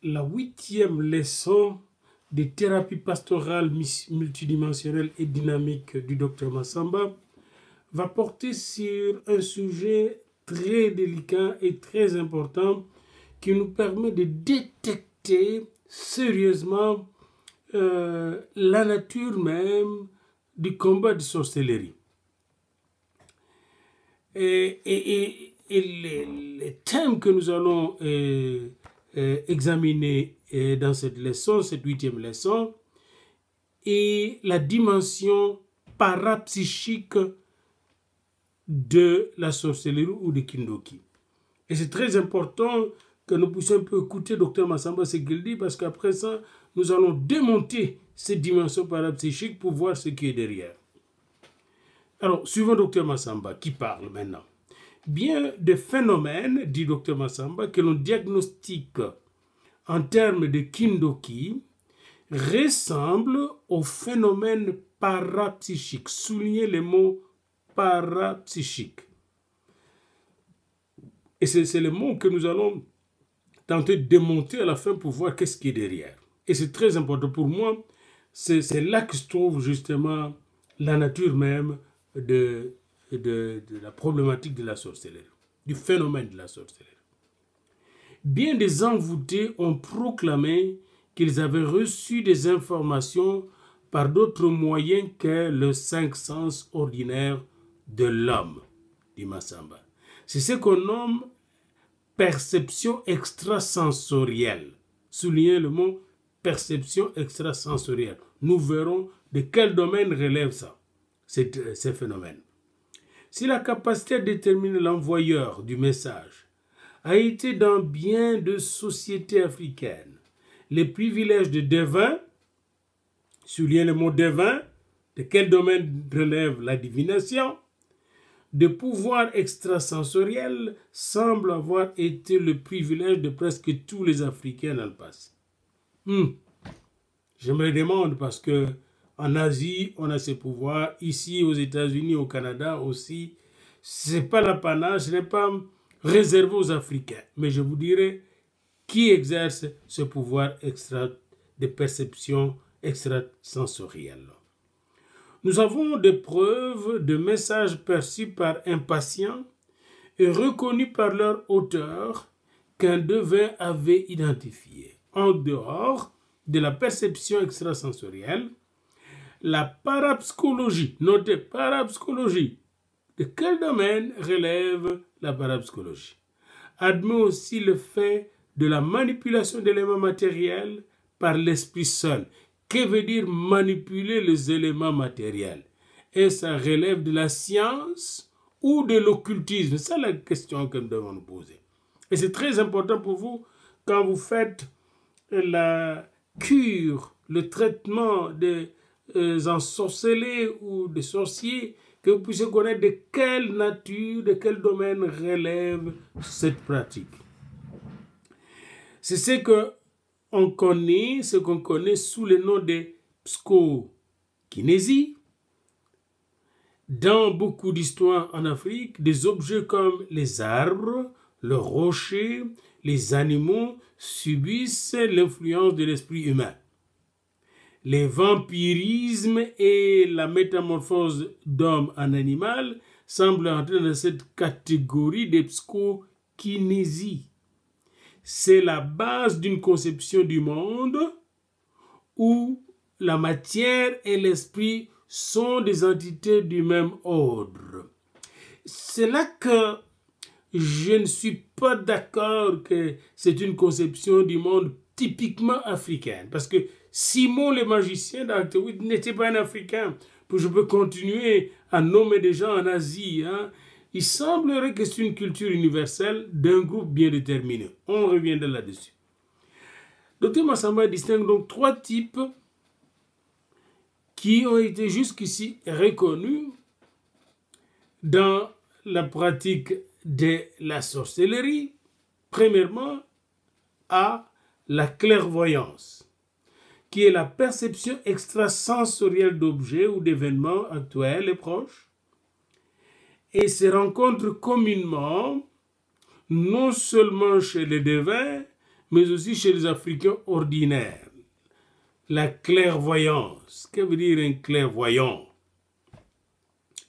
la 8e leçon des thérapies pastorales multidimensionnelles et dynamiques du Dr Massamba va porter sur un sujet très délicat et très important qui nous permet de détecter sérieusement la nature même du combat de sorcellerie. Et les thèmes que nous allons examiner dans cette leçon, cette 8e leçon, est la dimension parapsychique de la sorcellerie ou de Kindoki. Et c'est très important que nous puissions un peu écouter Dr Massamba ce qu'il dit, parce qu'après ça, nous allons démonter cette dimension parapsychique pour voir ce qui est derrière. Alors, suivons Dr Massamba qui parle maintenant. Bien des phénomènes, dit Dr Massamba, que l'on diagnostique en termes de Kindoki ressemblent aux phénomènes parapsychiques. Soulignez le mot parapsychique. Et c'est le mot que nous allons tenter de démonter à la fin pour voir qu'est-ce qui est derrière. Et c'est très important pour moi. C'est là que se trouve justement la nature même de la problématique de la sorcellerie, du phénomène de la sorcellerie. Bien des envoûtés ont proclamé qu'ils avaient reçu des informations par d'autres moyens que le 5 sens ordinaire de l'homme, dit Massamba. C'est ce qu'on nomme perception extrasensorielle. Soulignez le mot perception extrasensorielle. Nous verrons de quel domaine relève ça, ces phénomènes. Si la capacité à déterminer l'envoyeur du message a été dans bien de sociétés africaines les privilèges de devin, soulignez le mot devin, de quel domaine relève la divination, de pouvoir extrasensoriel semble avoir été le privilège de presque tous les Africains dans le passé. Je me demande parce que en Asie, on a ces pouvoirs. Ici, aux États-Unis, au Canada aussi, c'est pas l'apanage, ce n'est pas réservé aux Africains. Mais je vous dirai qui exerce ce pouvoir de perception extrasensorielle. Nous avons des preuves de messages perçus par un patient et reconnus par leur auteur qu'un devin avait identifié. En dehors de la perception extrasensorielle, la parapsychologie, notez parapsychologie, de quel domaine relève la parapsychologie? Admet aussi le fait de la manipulation d'éléments matériels par l'esprit seul. Que veut dire manipuler les éléments matériels? Et ça relève de la science ou de l'occultisme? C'est la question que nous devons nous poser. Et c'est très important pour vous quand vous faites la cure, le traitement des ensorcelés ou des sorciers, que vous puissiez connaître de quelle nature, de quel domaine relève cette pratique. C'est ce qu'on connaît sous le nom de psychokinésie. Dans beaucoup d'histoires en Afrique, des objets comme les arbres, le rocher, les animaux subissent l'influence de l'esprit humain. Les vampirismes et la métamorphose d'homme en animal semblent entrer dans cette catégorie de psychokinésie. C'est la base d'une conception du monde où la matière et l'esprit sont des entités du même ordre. C'est là que je ne suis pas d'accord que c'est une conception du monde typiquement africaine. Parce que Simon le magicien d'Acte 8 n'était pas un Africain. Je peux continuer à nommer des gens en Asie. Il semblerait que c'est une culture universelle d'un groupe bien déterminé. On reviendra là-dessus. Dr Massamba distingue donc 3 types qui ont été jusqu'ici reconnus dans la pratique de la sorcellerie. Premièrement, à la clairvoyance, qui est la perception extrasensorielle d'objets ou d'événements actuels et proches, et se rencontre communément non seulement chez les devins, mais aussi chez les Africains ordinaires. La clairvoyance. Que veut dire un clairvoyant?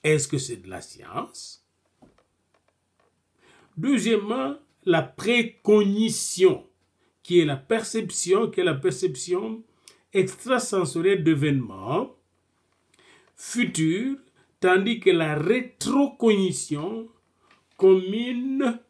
Est-ce que c'est de la science? Deuxièmement, la précognition, qui est la perception extrasensorielle d'événements futurs, tandis que la rétrocognition commune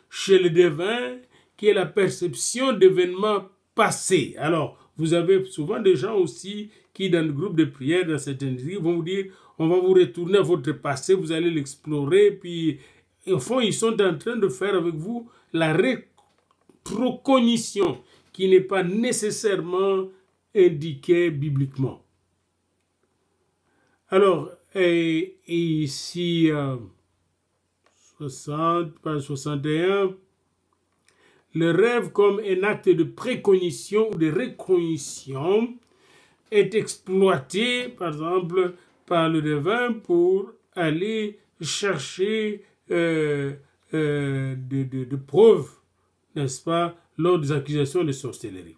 chez le devin, qui est la perception d'événements passés. Alors, vous avez souvent des gens aussi qui, dans le groupe de prière, dans certaines églises, vont vous dire, on va vous retourner à votre passé, vous allez l'explorer, puis au fond, ils sont en train de faire avec vous la rétrocognition, qui n'est pas nécessairement indiquée bibliquement. Alors, ici, 60, page 61, le rêve comme un acte de précognition ou de récognition est exploité, par exemple, par le devin pour aller chercher de preuves, n'est-ce pas, lors des accusations de sorcellerie.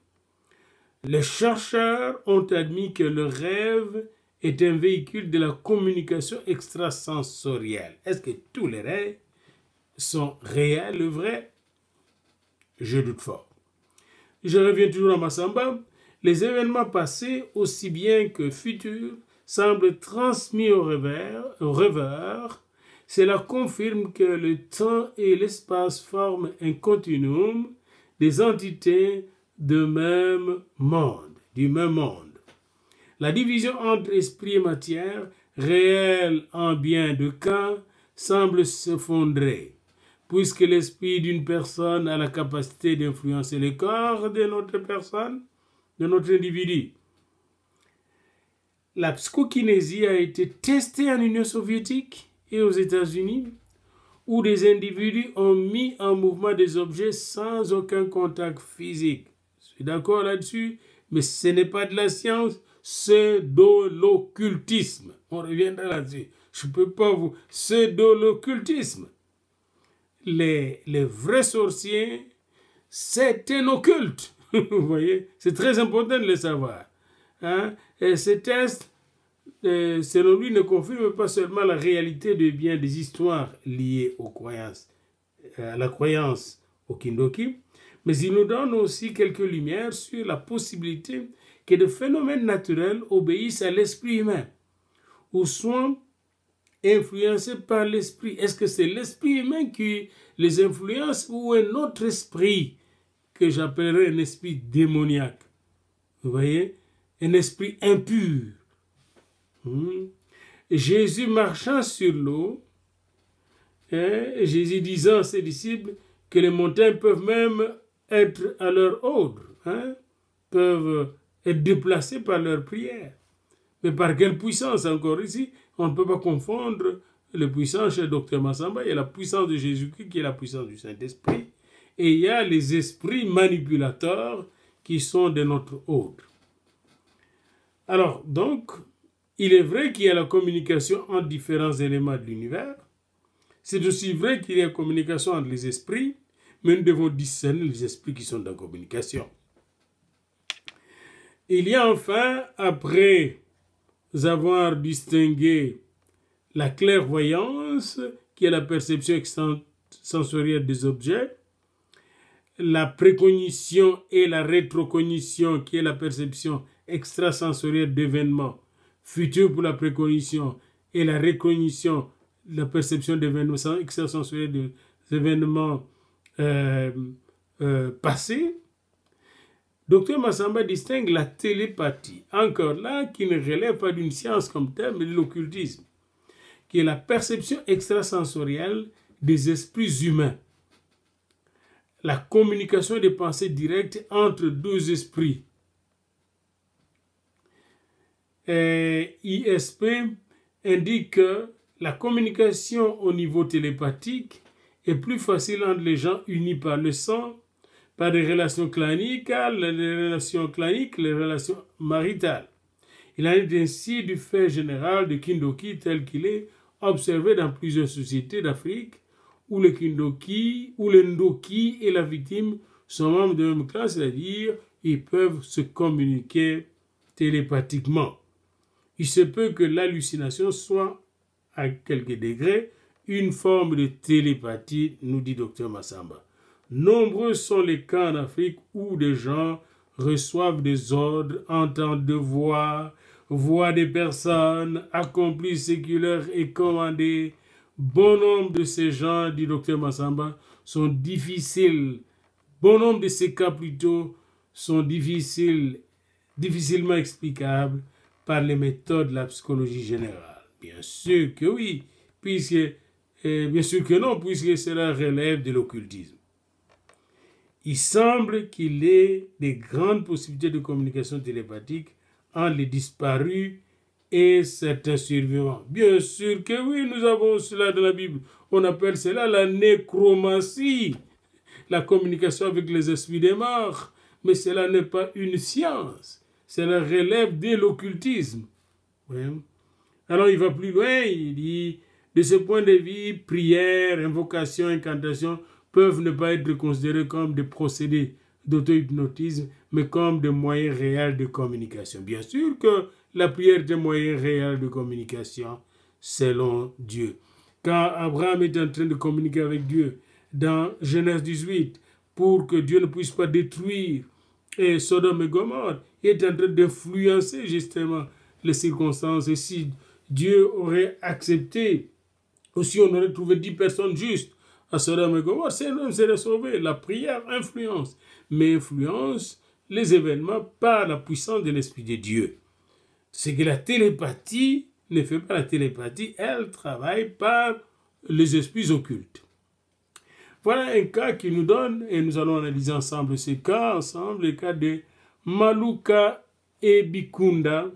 Les chercheurs ont admis que le rêve est un véhicule de la communication extrasensorielle. Est-ce que tous les rêves sont réels, vrais? Je doute fort. Je reviens toujours à Massamba. Les événements passés, aussi bien que futurs, semblent transmis au rêveur. Cela confirme que le temps et l'espace forment un continuum des entités du même monde. La division entre esprit et matière, réelle en bien de cas, semble s'effondrer, puisque l'esprit d'une personne a la capacité d'influencer le corps de notre personne, de notre individu. La psychokinésie a été testée en Union soviétique et aux États-Unis, où des individus ont mis en mouvement des objets sans aucun contact physique. Je suis d'accord là-dessus, mais ce n'est pas de la science, c'est de l'occultisme. On reviendra là-dessus. Je ne peux pas vous... C'est de l'occultisme. Les vrais sorciers, c'est un occulte. Vous voyez, c'est très important de le savoir. Hein? Et ces tests, selon lui, ne confirment pas seulement la réalité de bien des histoires liées aux croyances, à la croyance au Kindoki, mais il nous donne aussi quelques lumières sur la possibilité que des phénomènes naturels obéissent à l'esprit humain ou soient influencés par l'esprit. Est-ce que c'est l'esprit humain qui les influence ou un autre esprit que j'appellerais un esprit démoniaque? Vous voyez? Un esprit impur. Jésus marchant sur l'eau, Jésus disant à ses disciples que les montagnes peuvent même être à leur ordre, peuvent être déplacées par leur prière. Mais par quelle puissance? Encore ici, on ne peut pas confondre la puissance chez Dr Massamba. Il y a la puissance de Jésus-Christ qui est la puissance du Saint-Esprit. Et il y a les esprits manipulateurs qui sont de notre ordre. Alors, donc, il est vrai qu'il y a la communication entre différents éléments de l'univers. C'est aussi vrai qu'il y a la communication entre les esprits, mais nous devons discerner les esprits qui sont dans la communication. Il y a enfin, après avoir distingué la clairvoyance, qui est la perception sensorielle des objets, la précognition et la rétrocognition, qui est la perception extrasensorielle d'événements futurs pour la précognition, et la récognition, la perception d'événements extrasensoriels des événements passés. Dr Massamba distingue la télépathie, encore là, qui ne relève pas d'une science comme telle, mais de l'occultisme, qui est la perception extrasensorielle des esprits humains. La communication des pensées directes entre deux esprits. ISP indique que la communication au niveau télépathique est plus facile entre les gens unis par le sang, par des relations claniques, les relations maritales. Il en est ainsi du fait général de Kindoki tel qu'il est observé dans plusieurs sociétés d'Afrique où le Kindoki, où le Ndoki et la victime sont membres de même clan, c'est-à-dire ils peuvent se communiquer télépathiquement. Il se peut que l'hallucination soit, à quelques degrés, une forme de télépathie, nous dit Dr Massamba. Nombreux sont les cas en Afrique où des gens reçoivent des ordres, entendent des voix, voient des personnes, accomplissent ce qui leur est commandé. Bon nombre de ces gens, dit Dr Massamba, sont difficiles. Bon nombre de ces cas plutôt sont difficilement explicables par les méthodes de la psychologie générale. Bien sûr que oui, bien sûr que non, puisque cela relève de l'occultisme. Il semble qu'il y ait des grandes possibilités de communication télépathique entre les disparus et certains survivants. Bien sûr que oui, nous avons cela dans la Bible. On appelle cela la nécromancie, la communication avec les esprits des morts. Mais cela n'est pas une science. Cela relève de l'occultisme. Oui. Alors il va plus loin, il dit, de ce point de vue, prière, invocation, incantation peuvent ne pas être considérés comme des procédés d'auto-hypnotisme, mais comme des moyens réels de communication. Bien sûr que la prière est un moyen réel de communication selon Dieu. Quand Abraham est en train de communiquer avec Dieu dans Genèse 18, pour que Dieu ne puisse pas détruire Sodome et Gomorrhe, il est en train d'influencer justement les circonstances. Et si Dieu aurait accepté, ou si on aurait trouvé 10 personnes justes à Sodome et Gomorrhe, c'est l'homme serait sauvé. La prière influence, mais influence les événements par la puissance de l'Esprit de Dieu. C'est que la télépathie ne fait pas la télépathie, elle travaille par les esprits occultes. Voilà un cas qui nous donne, et nous allons analyser ensemble ces cas, le cas de Maluka et Bikunda,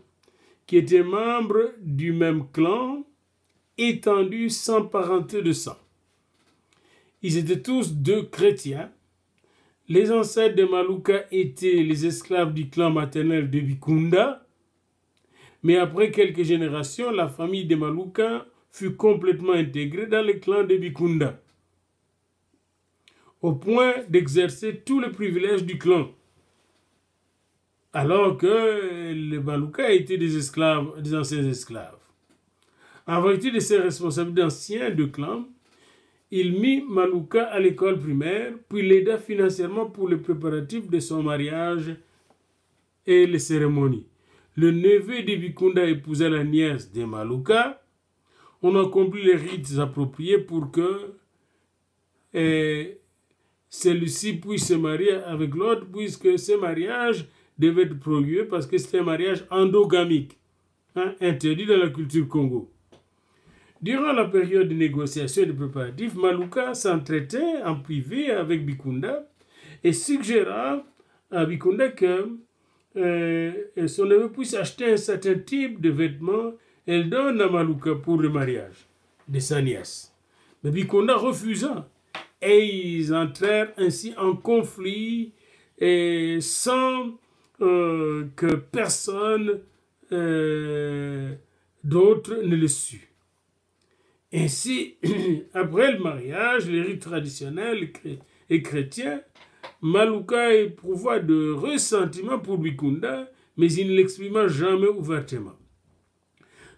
qui étaient membres du même clan, étendus sans parenté de sang. Ils étaient tous deux chrétiens. Les ancêtres de Maluka étaient les esclaves du clan maternel de Bikunda, mais après quelques générations, la famille de Maluka fut complètement intégrée dans le clan de Bikunda, au point d'exercer tous les privilèges du clan, alors que les Maluka étaient des esclaves, des anciens esclaves. En vertu de ses responsabilités d'anciens de clan, il mit Maluka à l'école primaire, puis l'aida financièrement pour les préparatifs de son mariage et les cérémonies. Le neveu de Bikunda épousa la nièce de Maluka. On accomplit les rites appropriés pour que celui-ci puisse se marier avec l'autre, puisque ce mariage devait être prohibié parce que c'était un mariage endogamique, interdit dans la culture Congo. Durant la période de négociation et de préparatifs, Maluka s'entretait en privé avec Bikunda et suggéra à Bikunda que son neveu puisse acheter un certain type de vêtements. Elle donne à Maluka pour le mariage de sa nièce. Mais Bikunda refusa et ils entrèrent ainsi en conflit sans que personne d'autre ne le sût. Ainsi, après le mariage, les rites traditionnels et chrétiens, Maluka éprouva de ressentiment pour Bikunda, mais il ne l'exprima jamais ouvertement.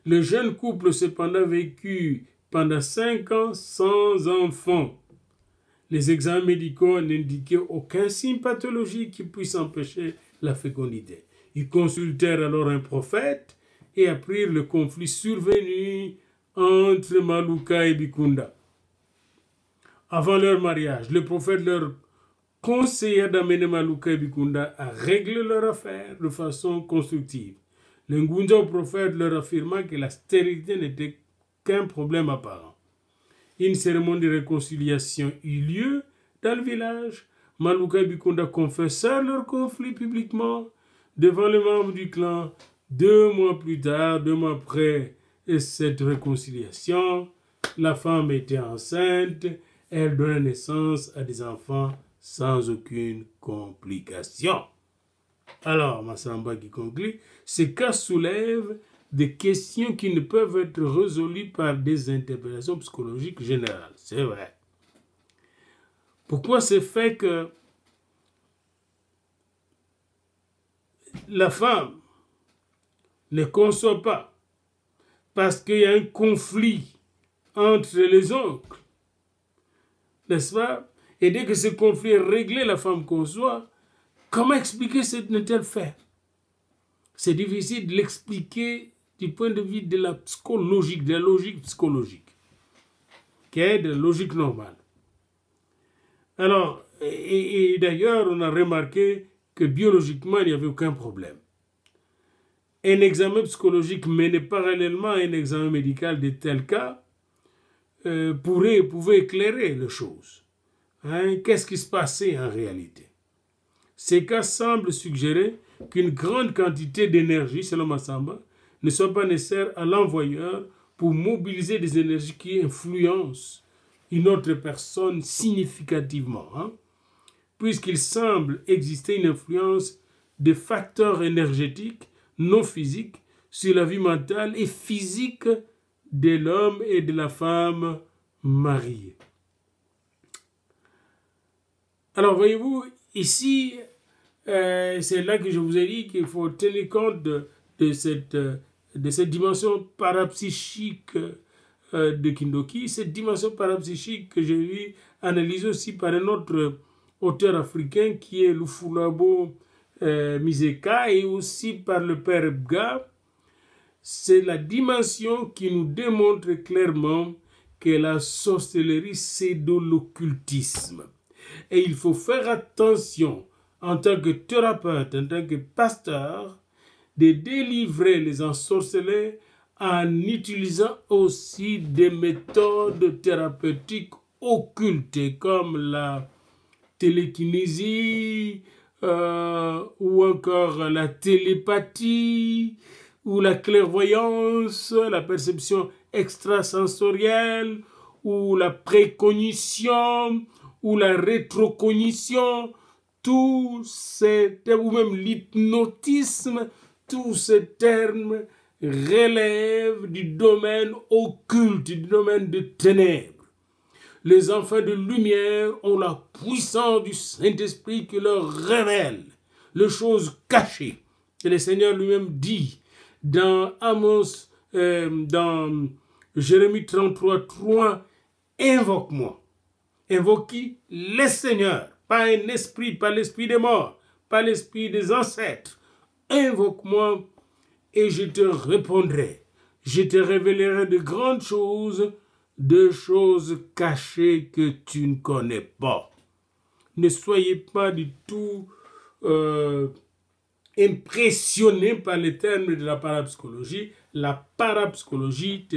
Le jeune couple cependant vécut pendant 5 ans sans enfant. Les examens médicaux n'indiquaient aucun signe pathologique qui puisse empêcher la fécondité. Ils consultèrent alors un prophète et apprirent le conflit survenu entre Maluka et Bikunda. Avant leur mariage, le prophète leur conseilla d'amener Maluka et Bikunda à régler leur affaire de façon constructive. Le Ngunja au prophète leur affirma que la stérilité n'était qu'un problème apparent. Une cérémonie de réconciliation eut lieu dans le village. Maluka et Bikunda confessèrent leur conflit publiquement devant les membres du clan. 2 mois plus tard, 2 mois après cette réconciliation, la femme était enceinte. Elle donna naissance à des enfants sans aucune complication. Alors, Massamba qui conclut, ces cas soulèvent des questions qui ne peuvent être résolues par des interprétations psychologiques générales. C'est vrai. Pourquoi c'est fait que la femme ne conçoit pas parce qu'il y a un conflit entre les oncles, n'est-ce pas? Et dès que ce conflit est réglé, la femme conçoit. Comment expliquer ce tel fait? C'est difficile de l'expliquer du point de vue de la psychologique, de la logique psychologique, qui est de la logique normale. Alors, et d'ailleurs, on a remarqué que biologiquement, il n'y avait aucun problème. Un examen psychologique mené parallèlement à un examen médical de tel cas pouvait éclairer les choses. Hein? Qu'est-ce qui se passait en réalité? Ces cas semblent suggérer qu'une grande quantité d'énergie, selon Massamba, ne soit pas nécessaire à l'envoyeur pour mobiliser des énergies qui influencent une autre personne significativement, hein? Puisqu'il semble exister une influence de facteurs énergétiques non physiques sur la vie mentale et physique de l'homme et de la femme mariés. Alors voyez-vous, ici, c'est là que je vous ai dit qu'il faut tenir compte de cette dimension parapsychique de Kindoki, cette dimension parapsychique que j'ai vu analysée aussi par un autre auteur africain qui est Lufulabo Miseka et aussi par le père Ebga. C'est la dimension qui nous démontre clairement que la sorcellerie, c'est de l'occultisme. Et il faut faire attention en tant que thérapeute, en tant que pasteur, de délivrer les ensorcelés en utilisant aussi des méthodes thérapeutiques occultes comme la télékinésie ou encore la télépathie ou la clairvoyance, la perception extrasensorielle ou la précognition ou la rétrocognition, ou même l'hypnotisme, tous ces termes relèvent du domaine occulte, du domaine de ténèbres. Les enfants de lumière ont la puissance du Saint-Esprit qui leur révèle les choses cachées. Et le Seigneur lui-même dit dans Amos, dans Jérémie 33:3, invoque-moi. Invoque qui? Le Seigneur, pas un esprit, pas l'esprit des morts, pas l'esprit des ancêtres. Invoque-moi et je te répondrai. Je te révélerai de grandes choses, de choses cachées que tu ne connais pas. Ne soyez pas du tout impressionnés par les termes de la parapsychologie. La parapsychologie,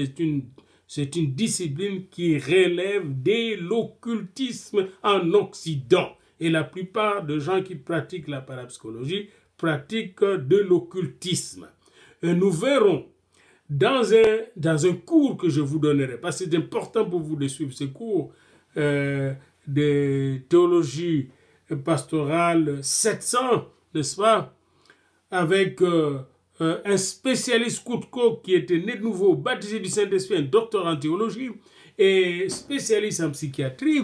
c'est une discipline qui relève de l'occultisme en Occident. Et la plupart des gens qui pratiquent la parapsychologie pratiquent de l'occultisme. Et nous verrons dans un cours que je vous donnerai, parce que c'est important pour vous de suivre ce cours de théologie pastorale 700, n'est-ce pas, avec un spécialiste Koutko qui était né de nouveau, baptisé du Saint-Esprit, un docteur en théologie et spécialiste en psychiatrie.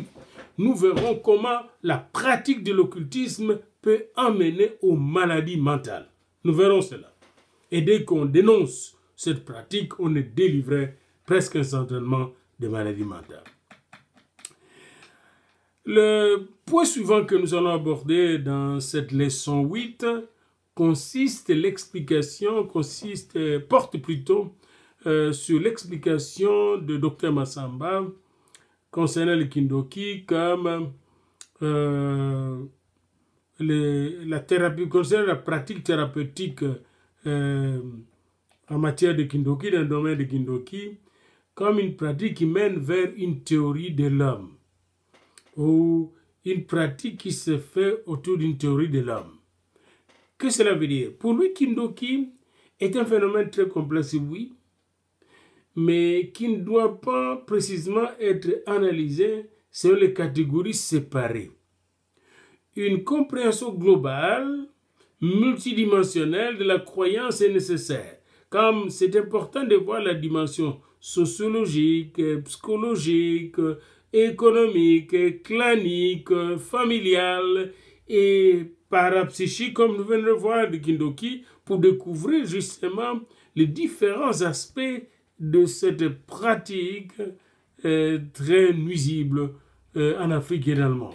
Nous verrons comment la pratique de l'occultisme peut amener aux maladies mentales. Nous verrons cela. Et dès qu'on dénonce cette pratique, on est délivré presque instantanément des maladies mentales. Le point suivant que nous allons aborder dans cette leçon 8 porte plutôt sur l'explication de Dr Massamba concernant le Kindoki comme la thérapie, concernant la pratique thérapeutique en matière de Kindoki, dans le domaine de Kindoki, comme une pratique qui mène vers une théorie de l'homme, ou une pratique qui se fait autour d'une théorie de l'homme. Que cela veut dire? Pour lui, Kindoki est un phénomène très complexe, oui, mais qui ne doit pas précisément être analysé selon les catégories séparées. Une compréhension globale, multidimensionnelle de la croyance est nécessaire, comme c'est important de voir la dimension sociologique, psychologique, économique, clanique, familiale et parapsychique, comme nous venons de voir de Kindoki, pour découvrir justement les différents aspects de cette pratique très nuisible en Afrique et dans le monde.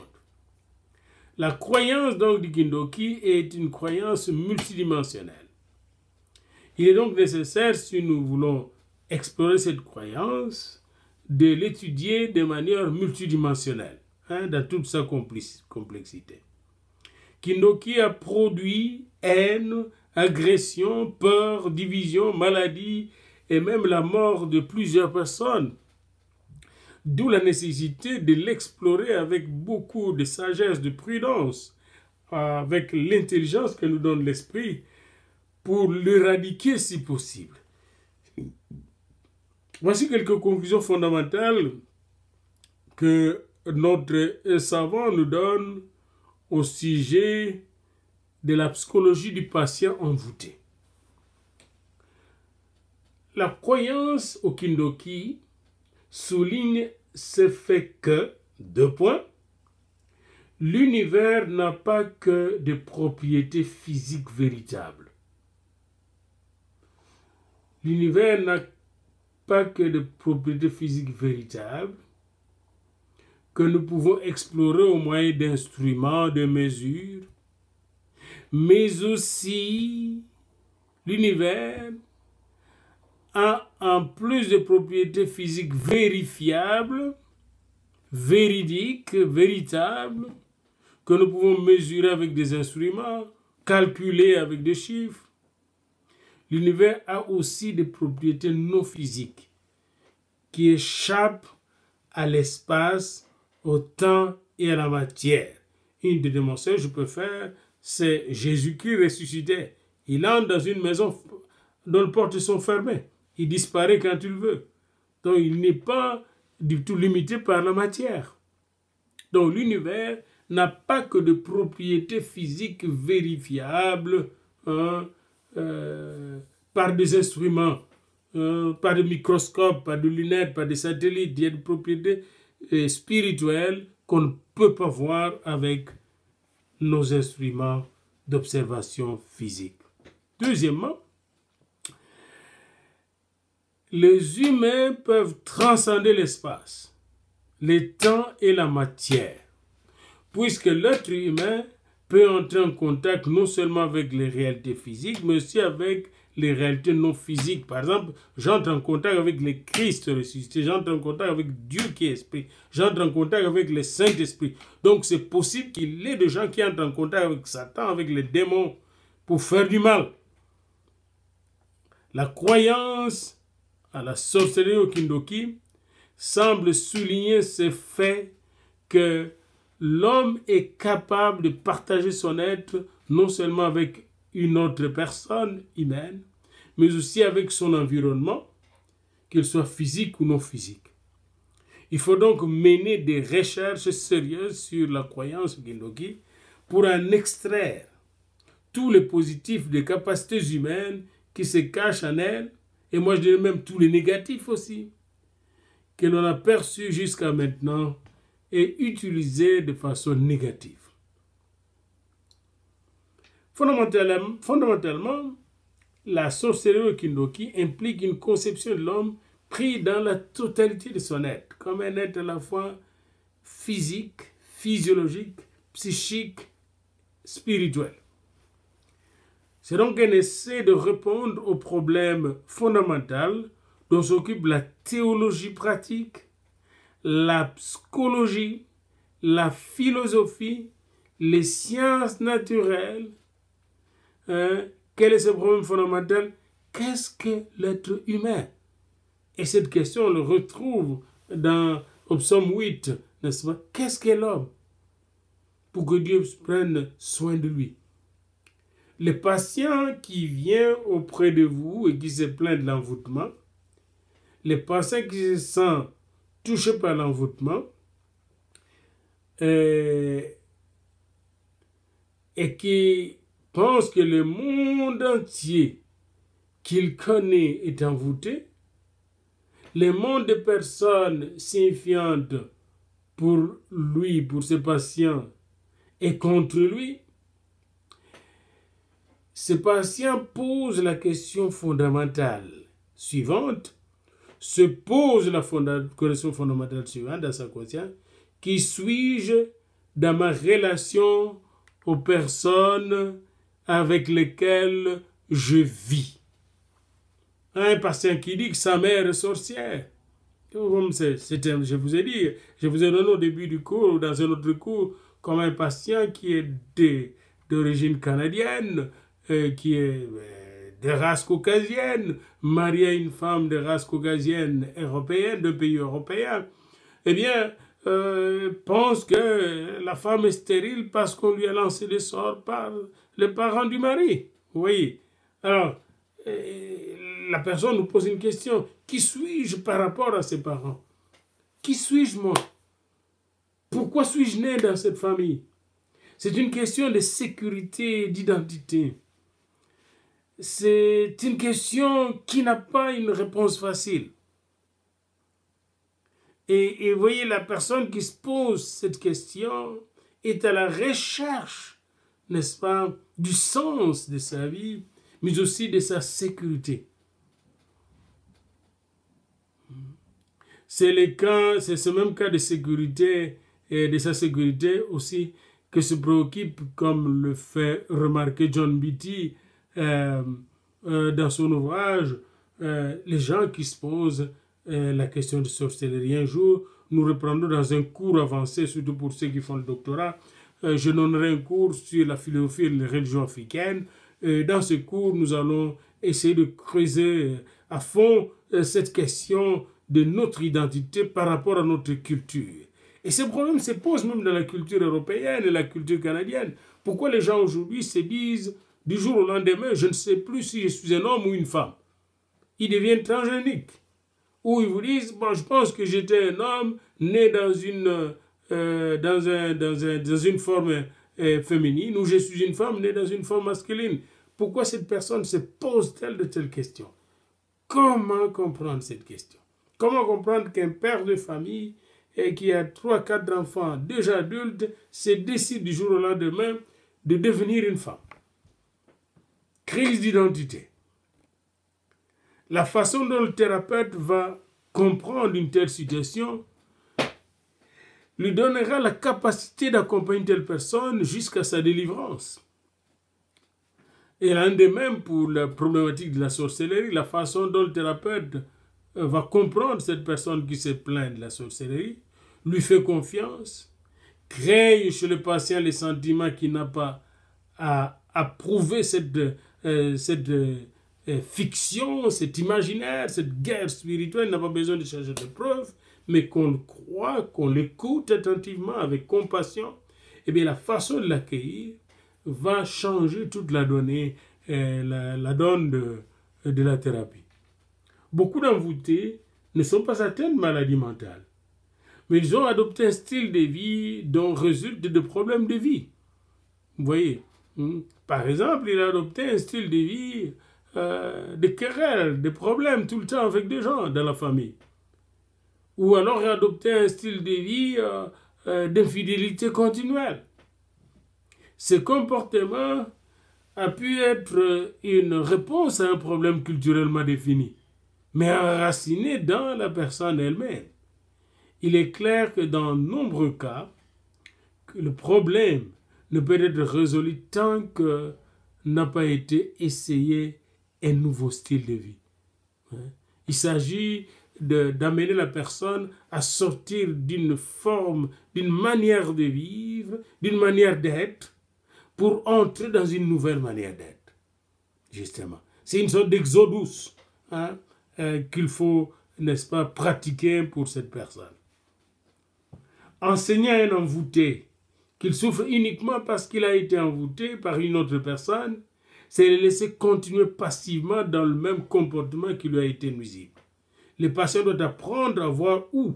La croyance donc du Kindoki est une croyance multidimensionnelle. Il est donc nécessaire, si nous voulons explorer cette croyance, de l'étudier de manière multidimensionnelle, dans toute sa complexité. Kindoki a produit haine, agression, peur, division, maladie et même la mort de plusieurs personnes. D'où la nécessité de l'explorer avec beaucoup de sagesse, de prudence, avec l'intelligence que nous donne l'esprit, pour l'éradiquer si possible. Voici quelques conclusions fondamentales que notre savant nous donne au sujet de la psychologie du patient envoûté. La croyance au Kindoki souligne ce fait que, 2 points, l'univers n'a pas que des propriétés physiques véritables. L'univers n'a pas que des propriétés physiques véritables que nous pouvons explorer au moyen d'instruments, de mesures, mais aussi l'univers a en plus de propriétés physiques vérifiables, véridiques, véritables, que nous pouvons mesurer avec des instruments, calculer avec des chiffres. L'univers a aussi des propriétés non physiques qui échappent à l'espace, au temps et à la matière. Une des démonstrations que je peux faire, c'est Jésus-Christ ressuscité. Il entre dans une maison dont les portes sont fermées. Il disparaît quand il veut. Donc il n'est pas du tout limité par la matière. Donc l'univers n'a pas que de propriétés physiques vérifiables par des instruments, par des microscopes, par des lunettes, par des satellites. Il y a des propriétés spirituelles qu'on ne peut pas voir avec nos instruments d'observation physique. Deuxièmement, les humains peuvent transcender l'espace, le temps et la matière, puisque l'être humain peut entrer en contact non seulement avec les réalités physiques, mais aussi avec les réalités non physiques. Par exemple, j'entre en contact avec le Christ ressuscité, j'entre en contact avec Dieu qui est esprit, j'entre en contact avec le Saint-Esprit. Donc c'est possible qu'il y ait des gens qui entrent en contact avec Satan, avec les démons, pour faire du mal. La croyance à la sorcellerie au Kindoki semble souligner ce fait que l'homme est capable de partager son être non seulement avec une autre personne humaine, mais aussi avec son environnement, qu'il soit physique ou non physique. Il faut donc mener des recherches sérieuses sur la croyance au Kindoki pour en extraire tous les positifs des capacités humaines qui se cachent en elle, et moi je dirais même tous les négatifs aussi, que l'on a perçus jusqu'à maintenant et utilisés de façon négative. Fondamentalement, la sorcellerie au Kindoki implique une conception de l'homme pris dans la totalité de son être, comme un être à la fois physique, physiologique, psychique, spirituel. C'est donc un essai de répondre au problème fondamental dont s'occupe la théologie pratique, la psychologie, la philosophie, les sciences naturelles. Quel est ce problème fondamental? Qu'est-ce que l'être humain? Et cette question, on le retrouve dans au psaume 8, n'est-ce pas? Qu'est-ce qu'est l'homme? Pour que Dieu prenne soin de lui. Le patient qui vient auprès de vous et qui se plaint de l'envoûtement, le patient qui se sent touché par l'envoûtement et qui pense que le monde entier qu'il connaît est envoûté, le monde de personnes signifiantes pour lui, pour ce patient, est contre lui, ce patient pose la question fondamentale suivante, se pose la question fondamentale suivante dans sa conscience: qui suis-je dans ma relation aux personnes avec lesquelles je vis? Un patient qui dit que sa mère est sorcière. Je vous ai dit, je vous ai donné au début du cours ou dans un autre cours, comme un patient qui est d'origine canadienne, qui est de race caucasienne, marié à une femme de race caucasienne européenne, de pays européens, eh bien, pense que la femme est stérile parce qu'on lui a lancé des sorts par les parents du mari. Vous voyez? Alors, la personne nous pose une question: qui suis-je par rapport à ses parents? Qui suis-je moi? Pourquoi suis-je né dans cette famille? C'est une question de sécurité, d'identité. C'est une question qui n'a pas une réponse facile. Et vous voyez, la personne qui se pose cette question est à la recherche, n'est-ce pas, du sens de sa vie, mais aussi de sa sécurité. C'est ce même cas de sécurité et de sa sécurité aussi que se préoccupe, comme le fait remarquer John Beatty dans son ouvrage, les gens qui se posent la question de sorcellerie. Un jour, nous reprendrons dans un cours avancé, surtout pour ceux qui font le doctorat. Je donnerai un cours sur la philosophie et les religions africaines. Dans ce cours, nous allons essayer de creuser à fond cette question de notre identité par rapport à notre culture. Et ce problème se pose même dans la culture européenne et la culture canadienne. Pourquoi les gens aujourd'hui se disent du jour au lendemain: je ne sais plus si je suis un homme ou une femme? Ils deviennent transgéniques. Ou ils vous disent: bon, je pense que j'étais un homme né dans une forme féminine, ou je suis une femme née dans une forme masculine. Pourquoi cette personne se pose telle de telles questions? Comment comprendre cette question? Comment comprendre qu'un père de famille qui a 3-4 enfants déjà adultes se décide du jour au lendemain de devenir une femme? Crise d'identité. La façon dont le thérapeute va comprendre une telle situation lui donnera la capacité d'accompagner une telle personne jusqu'à sa délivrance. Et l'un des mêmes pour la problématique de la sorcellerie, la façon dont le thérapeute va comprendre cette personne qui se plaint de la sorcellerie, lui fait confiance, crée chez le patient les sentiments qu'il n'a pas à prouver cette fiction, cet imaginaire, cette guerre spirituelle. Il n'a pas besoin de chercher de preuves, mais qu'on le croit, qu'on l'écoute attentivement, avec compassion. Eh bien, la façon de l'accueillir va changer toute la donnée, la donne de la thérapie. Beaucoup d'envoûtés ne sont pas atteints de maladie mentale, mais ils ont adopté un style de vie dont résultent de problèmes de vie. Vous voyez, par exemple, il a adopté un style de vie de querelles, de problèmes tout le temps avec des gens dans la famille. Ou alors il a adopté un style de vie d'infidélité continuelle. Ce comportement a pu être une réponse à un problème culturellement défini, mais enraciné dans la personne elle-même. Il est clair que dans de nombreux cas, que le problème ne peut être résolu tant que n'a pas été essayé un nouveau style de vie. Il s'agit d'amener la personne à sortir d'une forme, d'une manière de vivre, d'une manière d'être, pour entrer dans une nouvelle manière d'être. Justement. C'est une sorte d'exodus qu'il faut, n'est-ce pas, pratiquer pour cette personne. Enseigner à un envoûté qu'il souffre uniquement parce qu'il a été envoûté par une autre personne, c'est le laisser continuer passivement dans le même comportement qui lui a été nuisible. Le patient doit apprendre à voir où,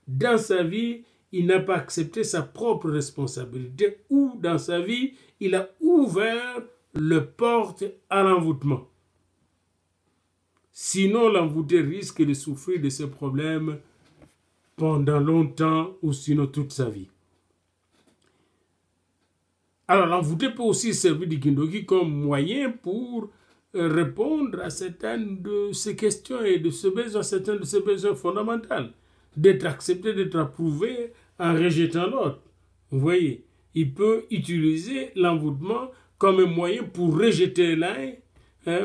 dans sa vie, il n'a pas accepté sa propre responsabilité, où, dans sa vie, il a ouvert le porte à l'envoûtement. Sinon, l'envoûté risque de souffrir de ce problème pendant longtemps ou sinon toute sa vie. Alors, l'envoûté peut aussi servir du Kindoki comme moyen pour répondre à certaines de ces questions et de ce besoin, certains de ces besoins fondamentaux, d'être accepté, d'être approuvé en rejetant l'autre. Vous voyez, il peut utiliser l'envoûtement comme un moyen pour rejeter l'un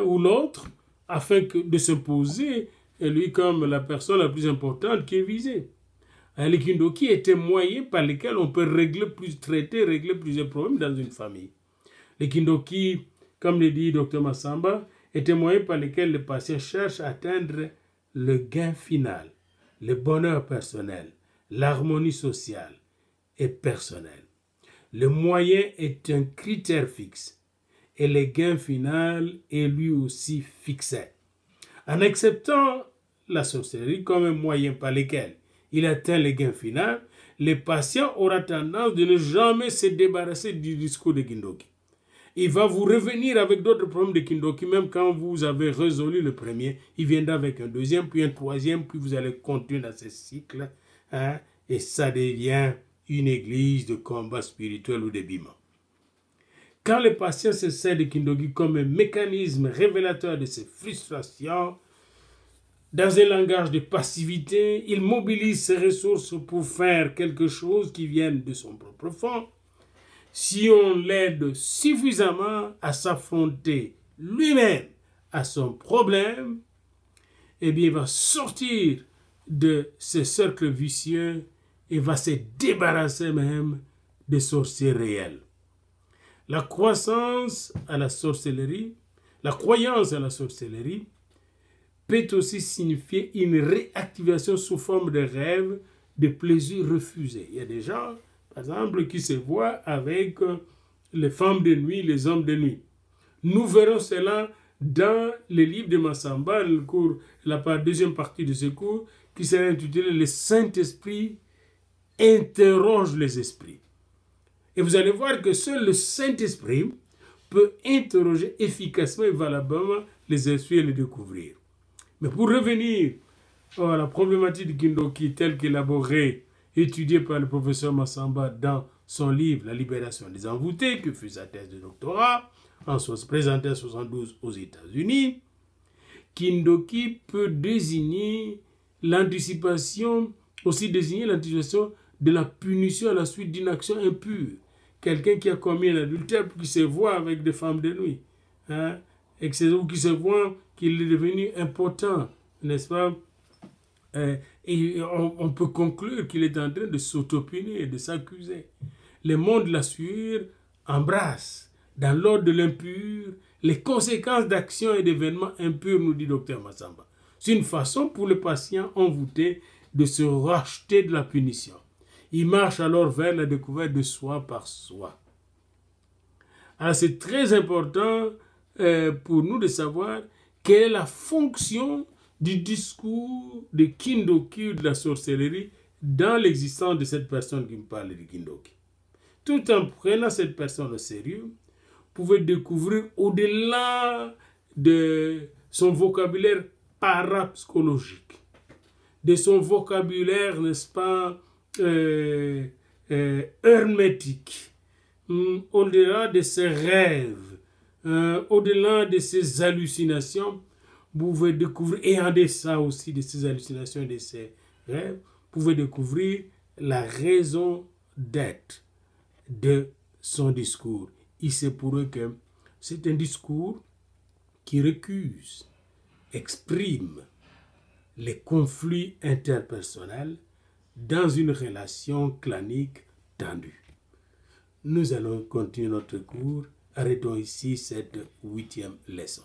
ou l'autre afin de se poser lui comme la personne la plus importante qui est visée. Le Kindoki est un moyen par lequel on peut régler plusieurs problèmes dans une famille. Le Kindoki, comme le dit Dr Massamba, est un moyen par lequel le patient cherche à atteindre le gain final, le bonheur personnel, l'harmonie sociale et personnelle. Le moyen est un critère fixe et le gain final est lui aussi fixé. En acceptant la sorcellerie comme un moyen par lequel il atteint le gain final, le patient aura tendance de ne jamais se débarrasser du discours de Kindoki. Il va vous revenir avec d'autres problèmes de Kindoki, même quand vous avez résolu le premier, il viendra avec un deuxième, puis un troisième, puis vous allez continuer dans ce cycle, et ça devient une église de combat spirituel ou d'ébiment. Quand le patient se sert de Kindoki comme un mécanisme révélateur de ses frustrations, dans un langage de passivité, il mobilise ses ressources pour faire quelque chose qui vienne de son propre fond. Si on l'aide suffisamment à s'affronter lui-même à son problème, eh bien, il va sortir de ce cercle vicieux et va se débarrasser même des sorciers réels. La croyance à la sorcellerie peut aussi signifier une réactivation sous forme de rêve, de plaisir refusé. Il y a des gens, par exemple, qui se voient avec les femmes de nuit, les hommes de nuit. Nous verrons cela dans le livre de Massamba, la deuxième partie de ce cours, qui sera intitulé « Le Saint-Esprit interroge les esprits ». Et vous allez voir que seul le Saint-Esprit peut interroger efficacement et valablement les esprits et les découvrir. Mais pour revenir à la problématique du Kindoki telle qu'élaborée, étudiée par le professeur Massamba dans son livre « La libération des envoûtés », qui fut sa thèse de doctorat, présentée en 1972 aux États-Unis, Kindoki peut désigner l'anticipation de la punition à la suite d'une action impure. Quelqu'un qui a commis un adultère, qui se voit avec des femmes de nuit, ou qui se voit qu'il est devenu impotent, n'est-ce pas? Et on peut conclure qu'il est en train de s'auto-punir, de s'accuser. Le monde de la sueur embrasse, dans l'ordre de l'impur, les conséquences d'actions et d'événements impurs, nous dit Dr Massamba. C'est une façon pour le patient envoûté de se racheter de la punition. Il marche alors vers la découverte de soi par soi. Alors c'est très important pour nous de savoir quelle est la fonction du discours de Kindoki ou de la sorcellerie dans l'existence de cette personne qui me parle de Kindoki. Tout en prenant cette personne au sérieux, vous pouvez découvrir au-delà de son vocabulaire parapsychologique, de son vocabulaire, n'est-ce pas, hermétique, au-delà de ses rêves, au-delà de ses hallucinations, vous pouvez découvrir, et en deçà aussi de ces hallucinations et de ces rêves, vous pouvez découvrir la raison d'être de son discours. Il sait pour eux que c'est un discours qui récuse, exprime les conflits interpersonnels dans une relation clanique tendue. Nous allons continuer notre cours. Arrêtons ici cette 8e leçon.